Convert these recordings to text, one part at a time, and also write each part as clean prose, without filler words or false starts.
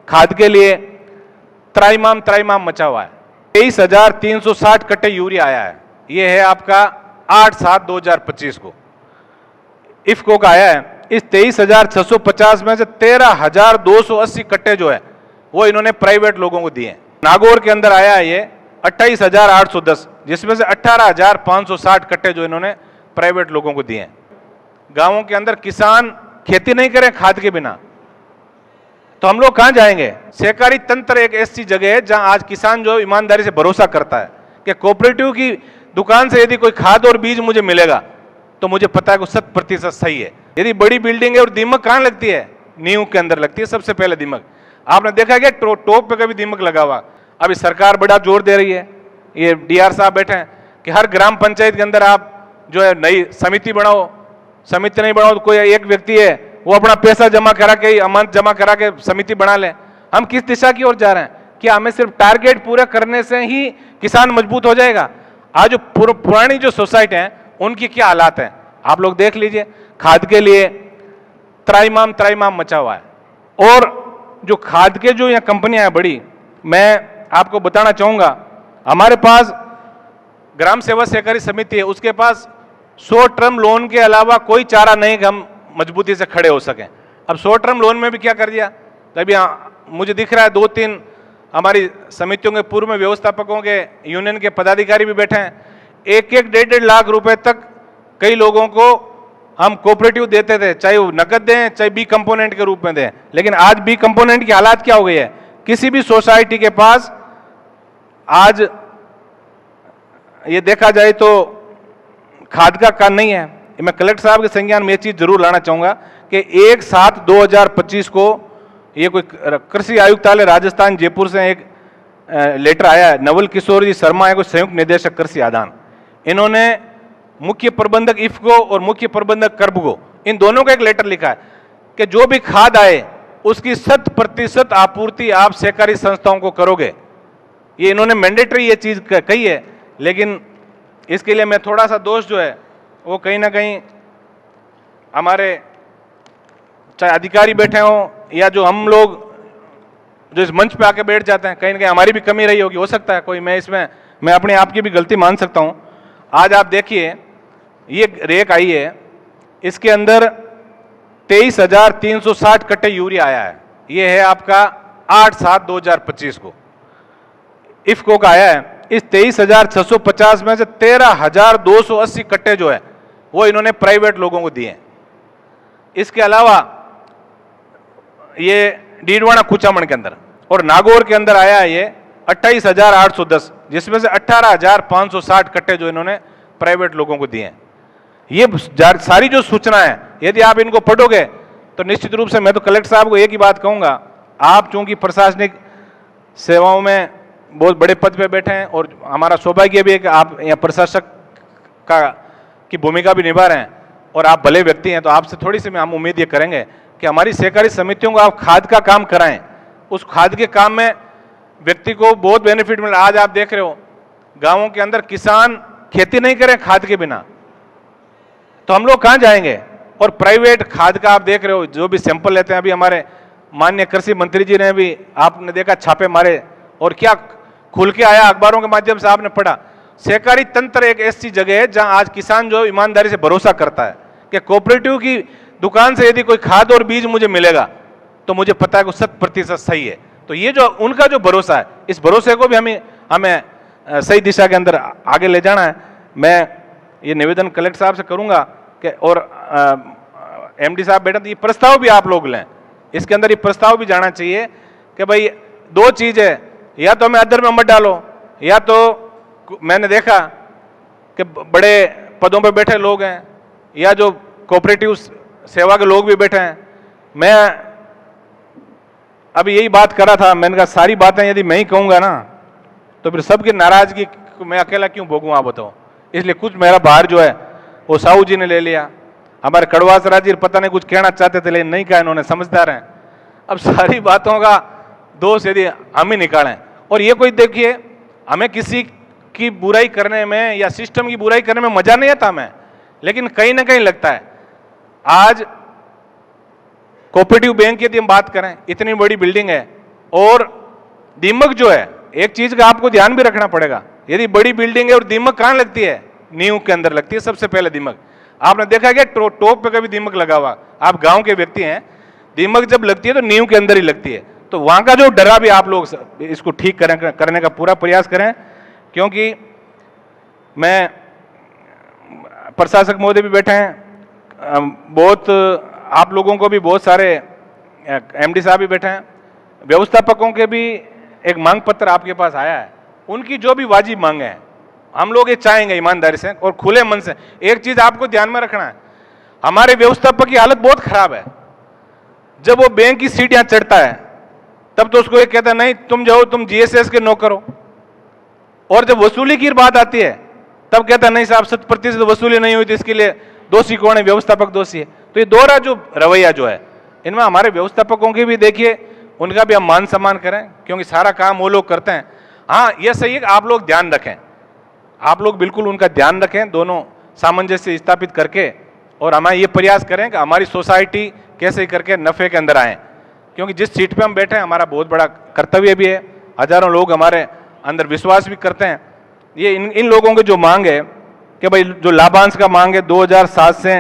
खाद के लिए त्राइमाम मचा हुआ है। 23,360 कट्टे यूरिया आया है। ये है आपका 8/7/2025 को इफ्को का आया है। इस 23,650 में से 13,280 कट्टे जो है वो इन्होंने प्राइवेट लोगों को दिए हैं। नागौर के अंदर आया है ये 28,810, जिसमें से 18,560 कट्टे जो इन्होंने प्राइवेट लोगों को दिए हैं। गांवों के अंदर किसान खेती नहीं करें खाद के बिना तो हम लोग कहां जाएंगे। सहकारी तंत्र एक ऐसी जगह है जहां आज किसान जो ईमानदारी से भरोसा करता है कि कोऑपरेटिव की दुकान से यदि कोई खाद और बीज मुझे मिलेगा तो मुझे पता है कि 100% सही है। यदि बड़ी बिल्डिंग है और दीमक कहां लगती है, नींव के अंदर लगती है सबसे पहले दीमक। आपने देखा क्या टॉप पे कभी दीमक लगा हुआ। अभी सरकार बड़ा जोर दे रही है, ये डीआर साहब बैठे हैं कि हर ग्राम पंचायत के अंदर आप जो है नई समिति बनाओ। समिति नहीं बनाओ तो कोई एक व्यक्ति है वो अपना पैसा जमा करा के, अमानत जमा करा के समिति बना ले। हम किस दिशा की ओर जा रहे हैं? क्या हमें सिर्फ टारगेट पूरा करने से ही किसान मजबूत हो जाएगा? आज जो पुरानी जो सोसाइटी है उनकी क्या हालात हैं आप लोग देख लीजिए। खाद के लिए त्राइमाम मचा हुआ है। और जो खाद के जो यहाँ कंपनियां हैं बड़ी, मैं आपको बताना चाहूंगा, हमारे पास ग्राम सेवा सहकारी समिति है, उसके पास शॉर्ट टर्म लोन के अलावा कोई चारा नहीं कि हम मजबूती से खड़े हो सकें। अब शॉर्ट टर्म लोन में भी क्या कर दिया, अभी मुझे दिख रहा है 2-3 हमारी समितियों के पूर्व में व्यवस्थापकों के यूनियन के पदाधिकारी भी बैठे हैं। 1-1 लाख रुपए तक कई लोगों को हम कोऑपरेटिव देते थे, चाहे वो नकद दें चाहे बी कंपोनेंट के रूप में दें। लेकिन आज बी कंपोनेंट की हालात क्या हो गई है, किसी भी सोसाइटी के पास आज ये देखा जाए तो खाद का काम नहीं है। मैं कलेक्टर साहब के संज्ञान में ये चीज जरूर लाना चाहूंगा कि 1/7/2025 को ये कोई कृषि आयुक्तालय राजस्थान जयपुर से एक लेटर आया है। नवल किशोर जी शर्मा है कोई संयुक्त निदेशक कृषि आदान, इन्होंने मुख्य प्रबंधक इफ्को और मुख्य प्रबंधक कर्बगो इन दोनों का एक लेटर लिखा है कि जो भी खाद आए उसकी 100% आपूर्ति आप सहकारी संस्थाओं को करोगे। ये इन्होंने मैंडेटरी ये चीज कही है। लेकिन इसके लिए मैं थोड़ा सा दोष जो है वो कहीं ना कहीं हमारे चाहे अधिकारी बैठे हों या जो हम लोग जो इस मंच पे आके बैठ जाते हैं, कहीं ना कहीं हमारी भी कमी रही होगी, हो सकता है कोई, मैं अपने आप की भी गलती मान सकता हूं। आज आप देखिए ये रेक आई है, इसके अंदर 23,360 कट्टे यूरिया आया है। ये है आपका 8/7/2025 को इफ्को का आया है। इस 23,650 में से 13,280 कट्टे जो है वो इन्होंने प्राइवेट लोगों को दिए हैं। इसके अलावा ये डीडवाना कुचामन के अंदर और नागौर के अंदर आया है ये 28,810, जिसमें से 18,560 कट्टे जो इन्होंने प्राइवेट लोगों को दिए हैं। ये सारी जो सूचना है यदि आप इनको पढ़ोगे तो निश्चित रूप से मैं तो कलेक्टर साहब को एक ही बात कहूंगा, आप चूंकि प्रशासनिक सेवाओं में बहुत बड़े पद पे बैठे हैं और हमारा सौभाग्य भी है कि आप यहाँ प्रशासक की भूमिका भी निभा रहे हैं और आप भले व्यक्ति हैं, तो आपसे थोड़ी सी हम उम्मीद ये करेंगे कि हमारी सहकारी समितियों को आप खाद का काम कराएं। उस खाद के काम में व्यक्ति को बहुत बेनिफिट मिल रहा है। आज आप देख रहे हो गांवों के अंदर किसान खेती नहीं करें खाद के बिना तो हम लोग कहां जाएंगे। और प्राइवेट खाद का आप देख रहे हो जो भी सैंपल लेते हैं, अभी हमारे माननीय कृषि मंत्री जी ने भी आपने देखा छापे मारे और क्या खुल के आया, अखबारों के माध्यम से आपने पढ़ा। सहकारी तंत्र एक ऐसी जगह है जहां आज किसान जो ईमानदारी से भरोसा करता है कि कोऑपरेटिव की दुकान से यदि कोई खाद और बीज मुझे मिलेगा तो मुझे पता है कि 100% सही है। तो ये जो उनका जो भरोसा है, इस भरोसे को भी हमें सही दिशा के अंदर आगे ले जाना है। मैं ये निवेदन कलेक्टर साहब से करूंगा कि और एमडी साहब बेटा ये प्रस्ताव भी आप लोग लें, इसके अंदर ये प्रस्ताव भी जाना चाहिए कि भाई 2 चीज है, या तो हमें अदर में मत डालो, या तो मैंने देखा कि बड़े पदों पे बैठे लोग हैं या जो कोऑपरेटिव सेवा के लोग भी बैठे हैं। मैं अभी यही बात कर रहा था, मैंने कहा सारी बातें यदि मैं ही कहूंगा ना तो फिर सबकी नाराजगी मैं अकेला क्यों भोगूं आप बताओ। इसलिए कुछ मेरा भार जो है वो साहू जी ने ले लिया। हमारे कड़वास राजी पता नहीं कुछ कहना चाहते थे लेकिन नहीं कहा, इन्होंने, समझदार हैं। अब सारी बातों का दोष यदि हम ही निकालें, और ये कोई देखिए हमें किसी की बुराई करने में या सिस्टम की बुराई करने में मजा नहीं आता हमें, लेकिन कहीं ना कहीं लगता है आज कोऑपरेटिव बैंक की यदि हम बात करें, इतनी बड़ी बिल्डिंग है और दीमक जो है, एक चीज का आपको ध्यान भी रखना पड़ेगा, यदि बड़ी बिल्डिंग है और दीमक कहां लगती है, नींव के अंदर लगती है सबसे पहले दीमक। आपने देखा क्या टॉप पे कभी दीमक लगा हुआ? आप गांव के व्यक्ति हैं, दीमक जब लगती है तो नींव के अंदर ही लगती है। तो वहां का जो डरा भी आप लोग इसको ठीक करने का पूरा प्रयास करें, क्योंकि मैं प्रशासक महोदय भी बैठे हैं, बहुत आप लोगों को भी बहुत सारे एमडी साहब भी बैठे हैं, व्यवस्थापकों के भी एक मांग पत्र आपके पास आया है। उनकी जो भी वाजिब मांगे हैं हम लोग ये चाहेंगे ईमानदारी से और खुले मन से। एक चीज आपको ध्यान में रखना है, हमारे व्यवस्थापक की हालत बहुत खराब है। जब वो बैंक की सीढ़ियां चढ़ता है तब तो उसको एक कहता है नहीं तुम जाओ, तुम जीएसएस के नौकर हो, और जब वसूली की बात आती है तब कहता है नहीं साहब 100% वसूली नहीं हुई, तो इसके लिए दोषी कौन है? व्यवस्थापक दोषी है। तो ये दोहरा जो रवैया जो है, इनमें हमारे व्यवस्थापकों की भी देखिए, उनका भी हम मान सम्मान करें, क्योंकि सारा काम वो लोग करते हैं। हाँ ये सही है कि आप लोग ध्यान रखें, आप लोग बिल्कुल उनका ध्यान रखें, दोनों सामंजस्य स्थापित करके, और हमें ये प्रयास करें कि हमारी सोसाइटी कैसे करके नफे के अंदर आए, क्योंकि जिस सीट पे हम बैठे हैं हमारा बहुत बड़ा कर्तव्य भी है। हजारों लोग हमारे अंदर विश्वास भी करते हैं। ये इन लोगों की जो मांग है कि भाई जो लाभांश का मांग है 2007 से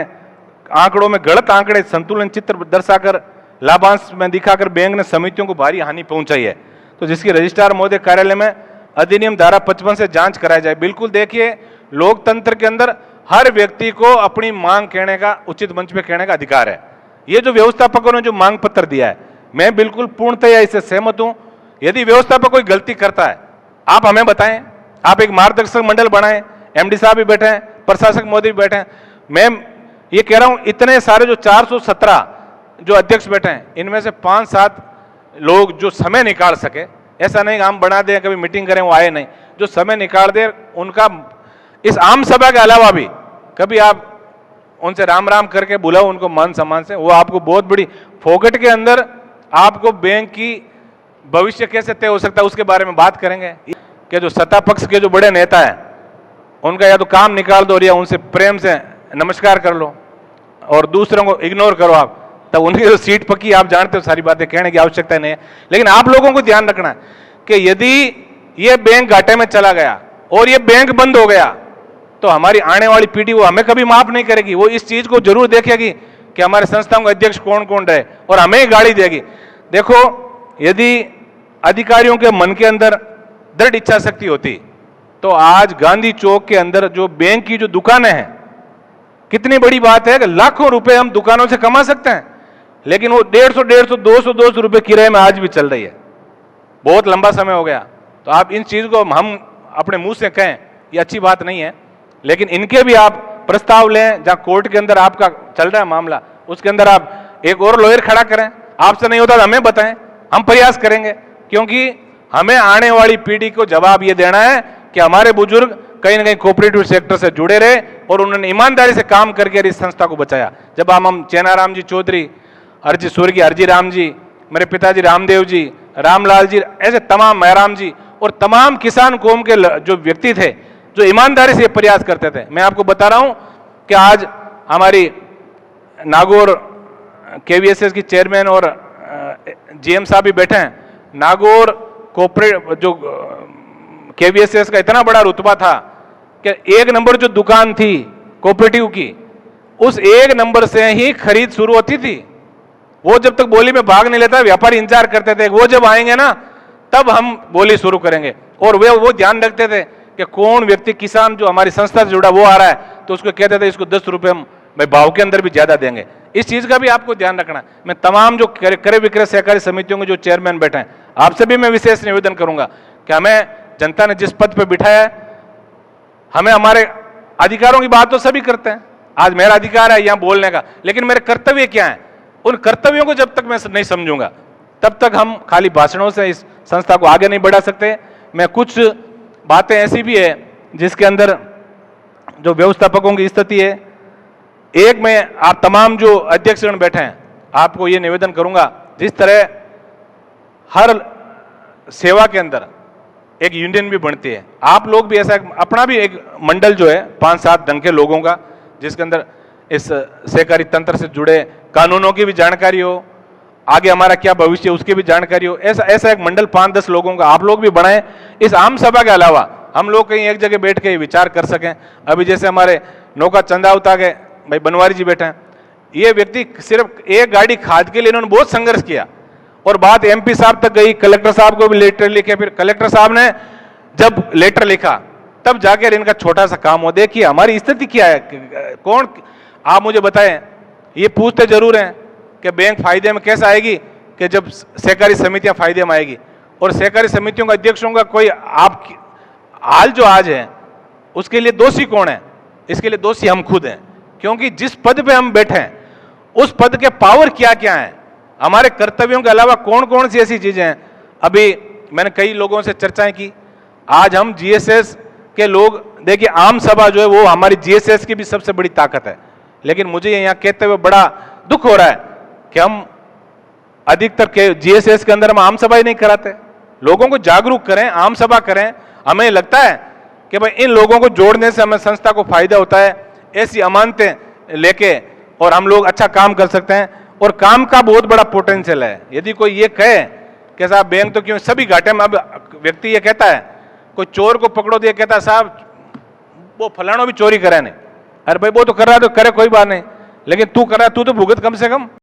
आंकड़ों में गलत आंकड़े संतुलन चित्र दर्शाकर लाभांश में दिखाकर बैंक ने समितियों को भारी हानि पहुंचाई है, तो जिसकी रजिस्ट्रार महोदय कार्यालय में अधिनियम धारा 55 से जांच कराई जाए। बिल्कुल देखिए, लोकतंत्र के अंदर हर व्यक्ति को अपनी मांग कहने का, उचित मंच पे कहने का अधिकार है। ये जो व्यवस्थापकों ने जो मांग पत्र दिया है, मैं बिल्कुल पूर्णतया इससे सहमत हूं। यदि व्यवस्थापक कोई गलती करता है आप हमें बताएं, आप एक मार्गदर्शक मंडल बनाएं, एमडी साहब भी बैठे हैं, प्रशासक महोदय भी बैठे हैं। मैं ये कह रहा हूं इतने सारे जो 417 जो अध्यक्ष बैठे हैं, इनमें से 5-7 लोग जो समय निकाल सके, ऐसा नहीं हम बना दें कभी मीटिंग करें वो आए नहीं, जो समय निकाल दे, उनका इस आम सभा के अलावा भी कभी आप उनसे राम राम करके बुलाओ उनको मान सम्मान से, वो आपको बहुत बड़ी फोकट के अंदर आपको बैंक की भविष्य कैसे तय हो सकता है उसके बारे में बात करेंगे। कि जो सत्ता पक्ष के जो बड़े नेता हैं उनका या तो काम निकाल दो या उनसे प्रेम से नमस्कार कर लो और दूसरों को इग्नोर करो आप, तब उनकी जो सीट पक्की आप जानते हो, सारी बातें कहने की आवश्यकता नहीं है। लेकिन आप लोगों को ध्यान रखना है कि यदि ये बैंक घाटे में चला गया और ये बैंक बंद हो गया तो हमारी आने वाली पीढ़ी वो हमें कभी माफ नहीं करेगी। वो इस चीज को जरूर देखेगी कि हमारे संस्थाओं के अध्यक्ष कौन कौन रहे और हमें गाड़ी देगी। देखो, यदि अधिकारियों के मन के अंदर दृढ़ इच्छा शक्ति होती तो आज गांधी चौक के अंदर जो बैंक की जो दुकानें हैं, कितनी बड़ी बात है कि लाखों रुपए हम दुकानों से कमा सकते हैं, लेकिन वो 150, 200 रुपए किराए में आज भी चल रही है। बहुत लंबा समय हो गया। तो आप इन चीज को हम अपने मुंह से कहें ये अच्छी बात नहीं है, लेकिन इनके भी आप प्रस्ताव लें। जहां कोर्ट के अंदर आपका चल रहा है मामला, उसके अंदर आप एक और लॉयर खड़ा करें। आपसे नहीं होता तो हमें बताएं, हम प्रयास करेंगे, क्योंकि हमें आने वाली पीढ़ी को जवाब ये देना है कि हमारे बुजुर्ग कहीं ना कहीं कोऑपरेटिव सेक्टर से जुड़े रहे और उन्होंने ईमानदारी से काम करके इस संस्था को बचाया। जब हम चेनाराम जी चौधरी, स्वर्गीय हरजी राम जी, मेरे पिताजी रामदेव जी, रामलाल जी, ऐसे तमाम महराम जी और तमाम किसान कौम के जो व्यक्ति थे जो ईमानदारी से प्रयास करते थे। मैं आपको बता रहा हूं कि आज हमारी नागौर केवीएसएस की चेयरमैन और जीएम साहब भी बैठे हैं। नागौर कोऑपरेटिव जो केवीएसएस का इतना बड़ा रुतबा था कि 1 नंबर जो दुकान थी कोऑपरेटिव की, उस 1 नंबर से ही खरीद शुरू होती थी। वो जब तक बोली में भाग नहीं लेता, व्यापारी इंतजार करते थे वो जब आएंगे ना तब हम बोली शुरू करेंगे। और वे वो ध्यान रखते थे कि कौन व्यक्ति किसान जो हमारी संस्था से जुड़ा वो आ रहा है, तो उसको कहते थे इसको 10 रुपये हम भाव के अंदर भी ज्यादा देंगे। इस चीज का भी आपको ध्यान रखना है। मैं तमाम जो क्रय विक्रय सहकारी समितियों के जो चेयरमैन बैठे हैं, आपसे भी मैं विशेष निवेदन करूंगा कि हमें जनता ने जिस पद पर बिठाया है, हमें हमारे अधिकारों की बात तो सभी करते हैं। आज मेरा अधिकार है यहां बोलने का, लेकिन मेरे कर्तव्य क्या है, उन कर्तव्यों को जब तक मैं नहीं समझूंगा तब तक हम खाली भाषणों से इस संस्था को आगे नहीं बढ़ा सकते। मैं कुछ बातें ऐसी भी है जिसके अंदर जो व्यवस्थापकों की स्थिति है, एक में आप तमाम जो अध्यक्षगण बैठे हैं आपको ये निवेदन करूंगा, जिस तरह हर सेवा के अंदर एक यूनियन भी बनती है, आप लोग भी ऐसा अपना भी एक मंडल जो है 5-7 ढंग के लोगों का, जिसके अंदर इस सहकारी तंत्र से जुड़े कानूनों की भी जानकारी हो आगे हमारा क्या भविष्य है उसकी भी जानकारी हो। ऐसा ऐसा एक मंडल 5-10 लोगों का आप लोग भी बनाएं। इस आम सभा के अलावा हम लोग कहीं एक जगह बैठ के विचार कर सकें। अभी जैसे हमारे नौका चंदावता के भाई बनवारी जी बैठे हैं, ये व्यक्ति सिर्फ एक गाड़ी खाद के लिए इन्होंने बहुत संघर्ष किया और बात एमपी साहब तक गई, कलेक्टर साहब को भी लेटर लिखे, फिर कलेक्टर साहब ने जब लेटर लिखा तब जाकर इनका छोटा सा काम हो। देखिए हमारी स्थिति क्या है, कौन, आप मुझे बताएं। ये पूछते जरूर हैं कि बैंक फायदे में कैसे आएगी, कि जब सहकारी समितियां फायदे में आएगी। और सहकारी समितियों का अध्यक्षों का कोई आप हाल जो आज है उसके लिए दोषी कौन है? इसके लिए दोषी हम खुद हैं, क्योंकि जिस पद पे हम बैठे हैं उस पद के पावर क्या क्या है, हमारे कर्तव्यों के अलावा कौन कौन सी ऐसी चीजें हैं। अभी मैंने कई लोगों से चर्चाएं की, आज हम जीएसएस के लोग, देखिए आम सभा जो है वो हमारी जीएसएस की भी सबसे बड़ी ताकत है, लेकिन मुझे यहाँ कहते हुए बड़ा दुख हो रहा है कि हम अधिकतर के जीएसएस के अंदर हम आम सभा ही नहीं कराते। लोगों को जागरूक करें, आम सभा करें। हमें लगता है कि भाई इन लोगों को जोड़ने से हमें संस्था को फायदा होता है, ऐसी अमानतें लेके और हम लोग अच्छा काम कर सकते हैं। और काम का बहुत बड़ा पोटेंशियल है। यदि कोई ये कहे कि साहब बैंक तो क्यों सभी घाटे में, अब व्यक्ति ये कहता है, कोई चोर को पकड़ो तो ये कहता है साहब वो फलाना भी चोरी करे नहीं। अरे भाई वो तो कर रहा है तो करे, कोई बात नहीं, लेकिन तू कर रहा है, तू तो भुगत कम से कम।